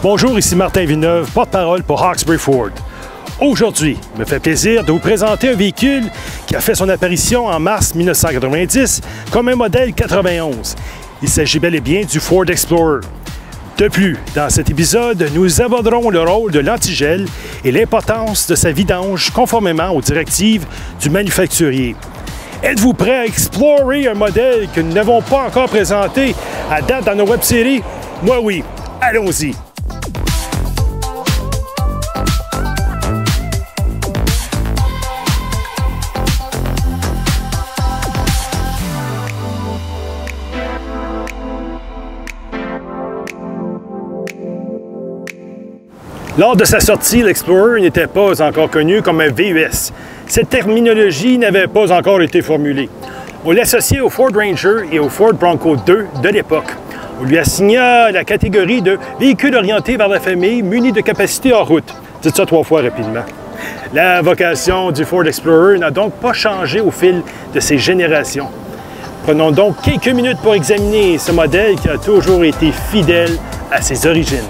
Bonjour, ici Martin Villeneuve, porte-parole pour Hawkesbury Ford. Aujourd'hui, il me fait plaisir de vous présenter un véhicule qui a fait son apparition en mars 1990 comme un modèle 91. Il s'agit bel et bien du Ford Explorer. De plus, dans cet épisode, nous aborderons le rôle de l'antigel et l'importance de sa vidange conformément aux directives du manufacturier. Êtes-vous prêt à explorer un modèle que nous n'avons pas encore présenté à date dans nos web-séries? Moi oui, allons-y! Lors de sa sortie, l'Explorer n'était pas encore connu comme un VUS. Cette terminologie n'avait pas encore été formulée. On l'associait au Ford Ranger et au Ford Bronco 2 de l'époque. On lui assigna la catégorie de véhicule orienté vers la famille muni de capacités hors route. Dites ça 3 fois rapidement. La vocation du Ford Explorer n'a donc pas changé au fil de ses générations. Prenons donc quelques minutes pour examiner ce modèle qui a toujours été fidèle à ses origines.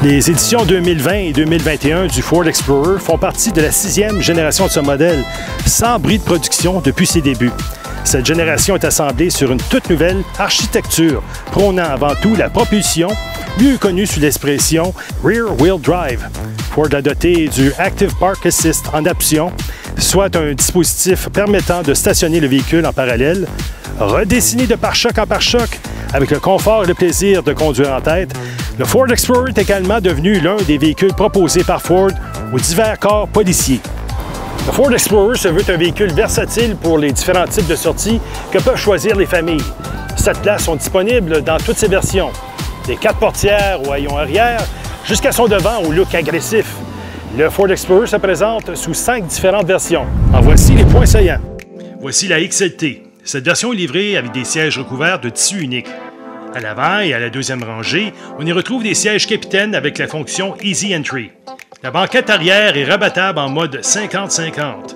Les éditions 2020 et 2021 du Ford Explorer font partie de la 6e génération de ce modèle, sans bris de production depuis ses débuts. Cette génération est assemblée sur une toute nouvelle architecture, prônant avant tout la propulsion, mieux connue sous l'expression Rear Wheel Drive. Ford a doté du Active Park Assist en option, soit un dispositif permettant de stationner le véhicule en parallèle, redessiné de pare-choc en pare-choc, avec le confort et le plaisir de conduire en tête. Le Ford Explorer est également devenu l'un des véhicules proposés par Ford aux divers corps policiers. Le Ford Explorer se veut un véhicule versatile pour les différents types de sorties que peuvent choisir les familles. 7 places sont disponibles dans toutes ses versions, des 4 portières au haillon arrière jusqu'à son devant au look agressif. Le Ford Explorer se présente sous 5 différentes versions. En voici les points saillants. Voici la XLT. Cette version est livrée avec des sièges recouverts de tissu unique. À l'avant et à la deuxième rangée, on y retrouve des sièges capitaine avec la fonction Easy Entry. La banquette arrière est rabattable en mode 50-50.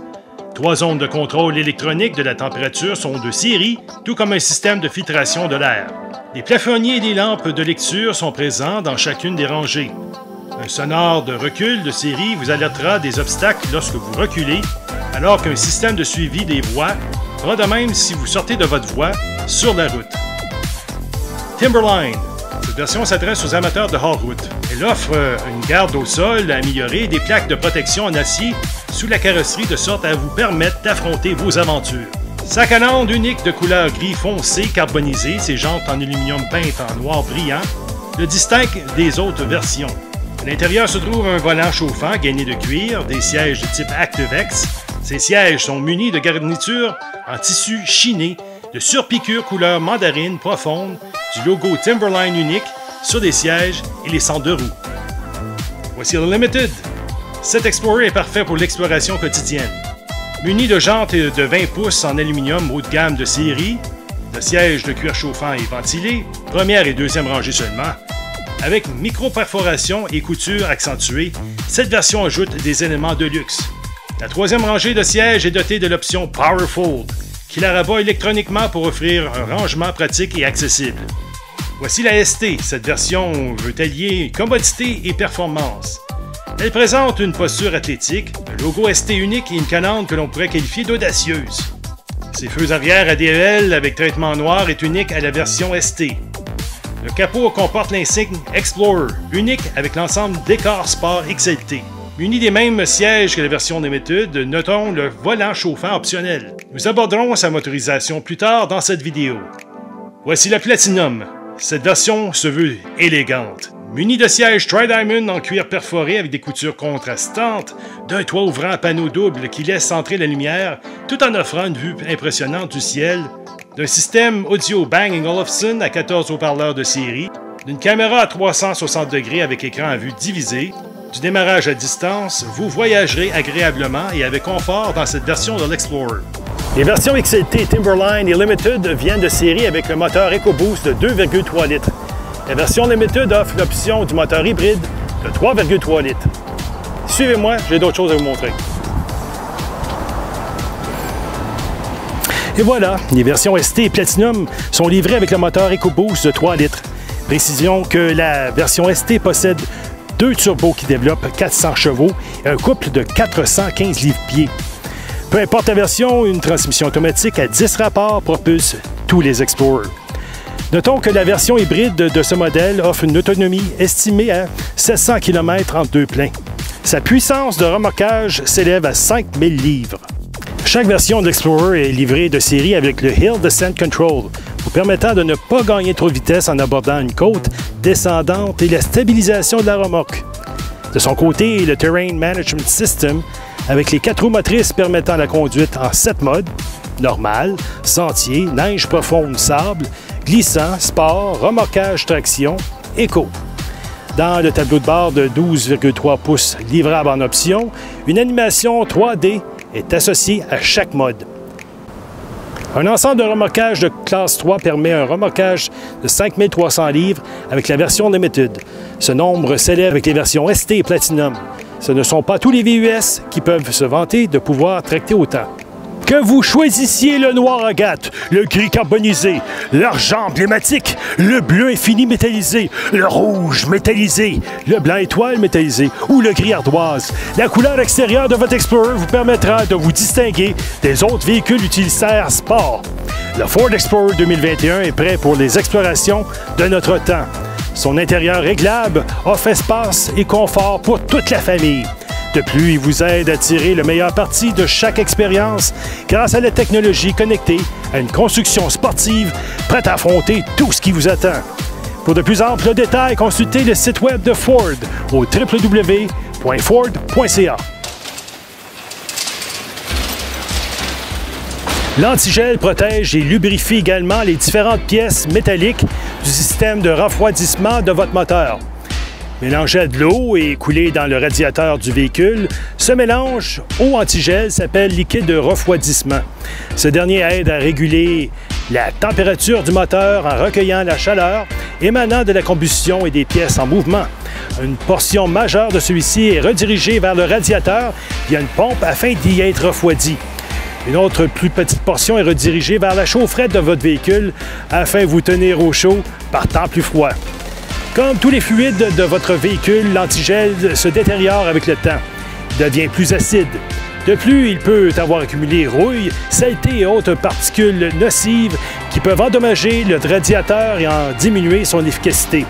3 zones de contrôle électronique de la température sont de série, tout comme un système de filtration de l'air. Les plafonniers et les lampes de lecture sont présents dans chacune des rangées. Un sonore de recul de série vous alertera des obstacles lorsque vous reculez, alors qu'un système de suivi des voies fera de même si vous sortez de votre voie sur la route. Timberline. Cette version s'adresse aux amateurs de hors route. Elle offre une garde au sol améliorée et des plaques de protection en acier sous la carrosserie de sorte à vous permettre d'affronter vos aventures. Sac à langue unique de couleur gris foncé carbonisé, ses jantes en aluminium peintes en noir brillant, le distingue des autres versions. À l'intérieur se trouve un volant chauffant gainé de cuir, des sièges de type ActiveX. Ces sièges sont munis de garnitures en tissu chiné de surpiqûre couleur mandarine profonde, du logo Timberline unique sur les sièges et les centres de roue. Voici le Limited. Cet Explorer est parfait pour l'exploration quotidienne. Muni de jantes de 20 pouces en aluminium haut de gamme de série, de sièges de cuir chauffant et ventilé, première et deuxième rangée seulement. Avec micro-perforation et couture accentuée, cette version ajoute des éléments de luxe. La troisième rangée de sièges est dotée de l'option Power Fold, qui la rabat électroniquement pour offrir un rangement pratique et accessible. Voici la ST. Cette version veut allier commodité et performance. Elle présente une posture athlétique, un logo ST unique et une calandre que l'on pourrait qualifier d'audacieuse. Ses feux arrière ADL avec traitement noir est unique à la version ST. Le capot comporte l'insigne Explorer, unique avec l'ensemble décor sport XLT. Muni des mêmes sièges que la version Limited, notons le volant chauffant optionnel. Nous aborderons sa motorisation plus tard dans cette vidéo. Voici la Platinum. Cette version se veut élégante. Munie de sièges Tri-Diamond en cuir perforé avec des coutures contrastantes, d'un toit ouvrant à panneau double qui laisse entrer la lumière tout en offrant une vue impressionnante du ciel, d'un système audio Bang & Olufsen à 14 haut-parleurs de série, d'une caméra à 360 degrés avec écran à vue divisé, du démarrage à distance, vous voyagerez agréablement et avec confort dans cette version de l'Explorer. Les versions XLT, Timberline et Limited viennent de série avec le moteur EcoBoost de 2,3 litres. La version Limited offre l'option du moteur hybride de 3,3 litres. Suivez-moi, j'ai d'autres choses à vous montrer. Et voilà, les versions ST et Platinum sont livrées avec le moteur EcoBoost de 3 litres. Précision que la version ST possède 2 turbos qui développent 400 chevaux et un couple de 415 livres-pieds. Peu importe la version, une transmission automatique à 10 rapports propulse tous les Explorer. Notons que la version hybride de ce modèle offre une autonomie estimée à 700 km entre deux pleins. Sa puissance de remorquage s'élève à 5000 livres. Chaque version de l'Explorer est livrée de série avec le Hill Descent Control, vous permettant de ne pas gagner trop de vitesse en abordant une côte descendante et la stabilisation de la remorque. De son côté, le Terrain Management System, avec les 4 roues motrices permettant la conduite en 7 modes, normal, sentier, neige profonde, sable, glissant, sport, remorquage, traction, éco. Dans le tableau de bord de 12,3 pouces livrable en option, une animation 3D est associée à chaque mode. Un ensemble de remorquage de classe 3 permet un remorquage de 5300 livres avec la version Limited. Ce nombre s'élève avec les versions ST et Platinum. Ce ne sont pas tous les VUS qui peuvent se vanter de pouvoir tracter autant. Que vous choisissiez le noir agate, le gris carbonisé, l'argent emblématique, le bleu infini métallisé, le rouge métallisé, le blanc étoile métallisé ou le gris ardoise, la couleur extérieure de votre Explorer vous permettra de vous distinguer des autres véhicules utilitaires sport. Le Ford Explorer 2021 est prêt pour les explorations de notre temps. Son intérieur réglable offre espace et confort pour toute la famille. De plus, il vous aide à tirer le meilleur parti de chaque expérience grâce à la technologie connectée à une construction sportive prête à affronter tout ce qui vous attend. Pour de plus amples détails, consultez le site web de Ford au www.ford.ca. L'antigel protège et lubrifie également les différentes pièces métalliques du système de refroidissement de votre moteur. Mélangé à de l'eau et coulé dans le radiateur du véhicule, ce mélange eau-antigel s'appelle liquide de refroidissement. Ce dernier aide à réguler la température du moteur en recueillant la chaleur émanant de la combustion et des pièces en mouvement. Une portion majeure de celui-ci est redirigée vers le radiateur via une pompe afin d'y être refroidi. Une autre plus petite portion est redirigée vers la chaufferette de votre véhicule afin de vous tenir au chaud par temps plus froid. Comme tous les fluides de votre véhicule, l'antigel se détériore avec le temps. Il devient plus acide. De plus, il peut avoir accumulé rouille, saleté et autres particules nocives qui peuvent endommager le radiateur et en diminuer son efficacité.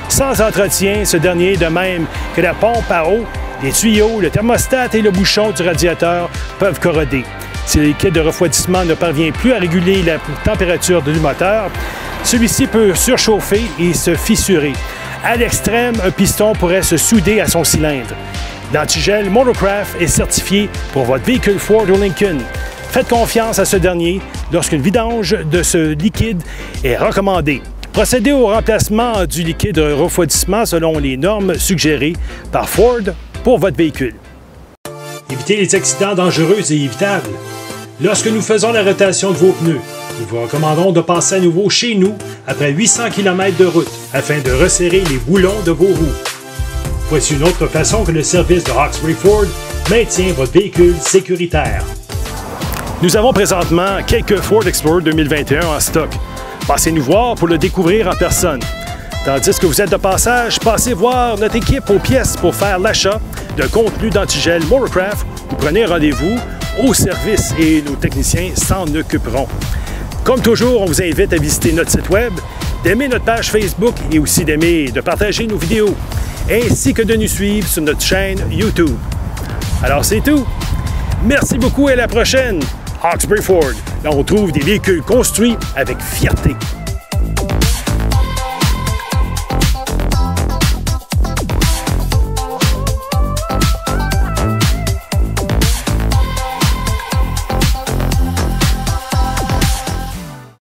Sans entretien, ce dernier, de même que la pompe à eau, les tuyaux, le thermostat et le bouchon du radiateur peuvent corroder. Si le liquide de refroidissement ne parvient plus à réguler la température du moteur, celui-ci peut surchauffer et se fissurer. À l'extrême, un piston pourrait se souder à son cylindre. L'antigel Motorcraft est certifié pour votre véhicule Ford ou Lincoln. Faites confiance à ce dernier lorsqu'une vidange de ce liquide est recommandée. Procédez au remplacement du liquide de refroidissement selon les normes suggérées par Ford pour votre véhicule. Évitez les accidents dangereux et évitables. Lorsque nous faisons la rotation de vos pneus, nous vous recommandons de passer à nouveau chez nous après 800 km de route afin de resserrer les boulons de vos roues. Voici une autre façon que le service de Hawkesbury Ford maintient votre véhicule sécuritaire. Nous avons présentement quelques Ford Explorer 2021 en stock. Passez nous voir pour le découvrir en personne. Tandis que vous êtes de passage, passez voir notre équipe aux pièces pour faire l'achat de contenu d'antigel Motorcraft ou prenez rendez-vous au service et nos techniciens s'en occuperont. Comme toujours, on vous invite à visiter notre site web, d'aimer notre page Facebook et aussi de partager nos vidéos, ainsi que de nous suivre sur notre chaîne YouTube. Alors c'est tout. Merci beaucoup et à la prochaine. Hawkesbury Ford, là on trouve des véhicules construits avec fierté.